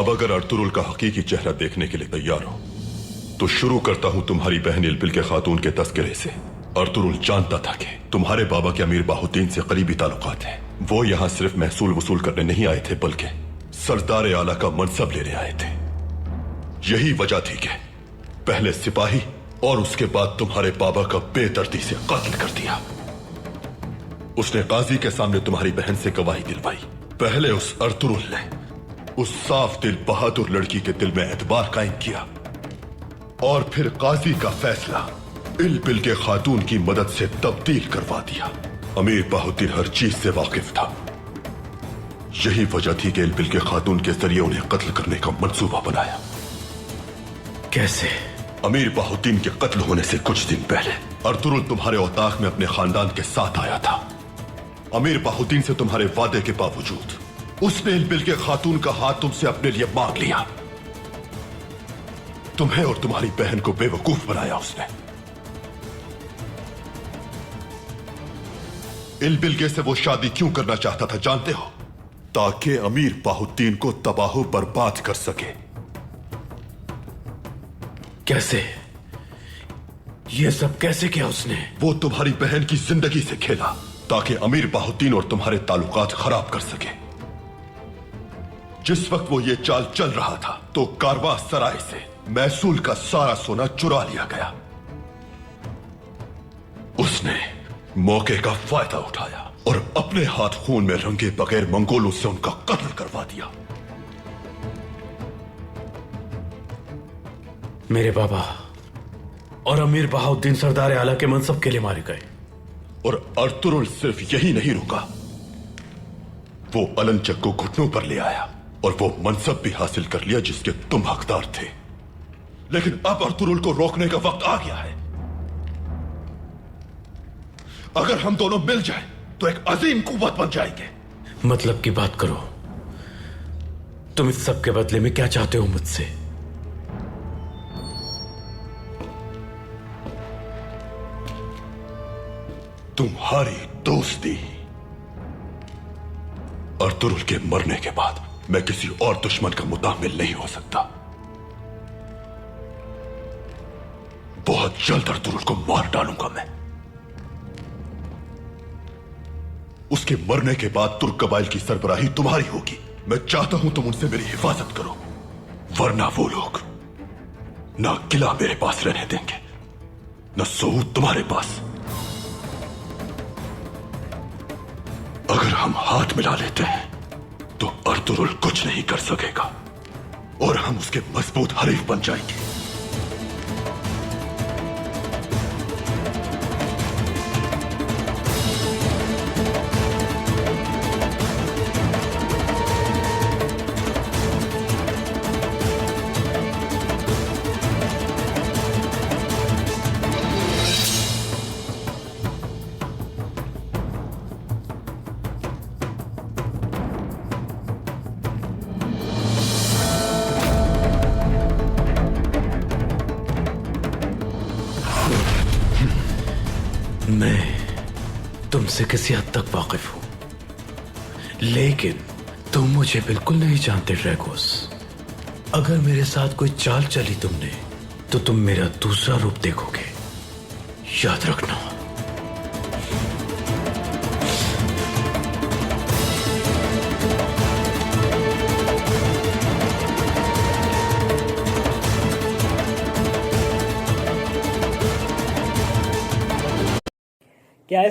अब अगर अर्तुरुल का हकीकी चेहरा देखने के लिए तैयार हो तो शुरू करता हूं तुम्हारी बहन इल्बिल के खातून के तस्करे से। अर्तुरुल जानता था कि तुम्हारे बाबा के अमीर बाहुद्दीन से करीबी ताल्लुकात हैं। वो यहां सिर्फ महसूल वसूल करने नहीं आए थे बल्कि सरदार आला का मनसब लेने आए थे। यही वजह थी कि पहले सिपाही और उसके बाद तुम्हारे बाबा का बेदर्दी से कत्ल कर दिया। उसने काजी के सामने तुम्हारी बहन से गवाही दिलवाई। पहले उस अर्तुरुल ने उस साफ दिल बहादुर लड़की के दिल में एतबार कायम किया और फिर काजी का फैसला इल्बिल के खातून की मदद से तब्दील करवा दिया। अमीर बाहुद्दीन हर चीज से वाकिफ था। यही वजह थी कि इल्बिल के खातून के जरिए उन्हें कत्ल करने का मंसूबा बनाया। कैसे? अमीर बाहुद्दीन के कत्ल होने से कुछ दिन पहले अर्तुरुल तुम्हारे औताक में अपने खानदान के साथ आया था। अमीर बाहुद्दीन से तुम्हारे वादे के बावजूद उसने इल्बिल के खातून का हाथ तुमसे अपने लिए मांग लिया। तुम्हें और तुम्हारी बहन को बेवकूफ बनाया उसने। इल्बिल से वो शादी क्यों करना चाहता था जानते हो? ताकि अमीर बाहुद्दीन को तबाह बर्बाद कर सके। कैसे? ये सब कैसे किया उसने? वो तुम्हारी बहन की जिंदगी से खेला ताकि अमीर बाहुद्दीन और तुम्हारे ताल्लुकात खराब कर सके। जिस वक्त वो ये चाल चल रहा था तो कारवा सराय से महसूल का सारा सोना चुरा लिया गया। उसने मौके का फायदा उठाया और अपने हाथ खून में रंगे बगैर मंगोलों से उनका कत्ल करवा दिया। मेरे बाबा और अमीर बाहुद्दीन सरदार आला के मनसब के लिए मारे गए। और अर्तुरुल सिर्फ यही नहीं रुका, वो अलंचक को घुटनों पर ले आया और वो मनसब भी हासिल कर लिया जिसके तुम हकदार थे। लेकिन अब अर्तुरुल को रोकने का वक्त आ गया है। अगर हम दोनों मिल जाएं तो एक अजीम कुव्वत बन जाएंगे। मतलब की बात करो। तुम इस सब के बदले में क्या चाहते हो मुझसे? तुम्हारी दोस्ती। अर्तुरुल के मरने के बाद मैं किसी और दुश्मन का मुतामिल नहीं हो सकता। बहुत जल्द अर्तुरुल को मार डालूंगा मैं। उसके मरने के बाद तुर्क कबाइल की सरबराही तुम्हारी होगी। मैं चाहता हूं तुम उनसे मेरी हिफाजत करो, वरना वो लोग ना किला मेरे पास रहने देंगे ना सऊद तुम्हारे पास। अगर हम हाथ मिला लेते हैं तो अर्तुरुल कुछ नहीं कर सकेगा और हम उसके मजबूत हरीफ बन जाएंगे। मैं तुमसे किसी हद तक वाकिफ हूं, लेकिन तुम मुझे बिल्कुल नहीं जानते ड्रैगोस। अगर मेरे साथ कोई चाल चली तुमने तो तुम मेरा दूसरा रूप देखोगे, याद रखना।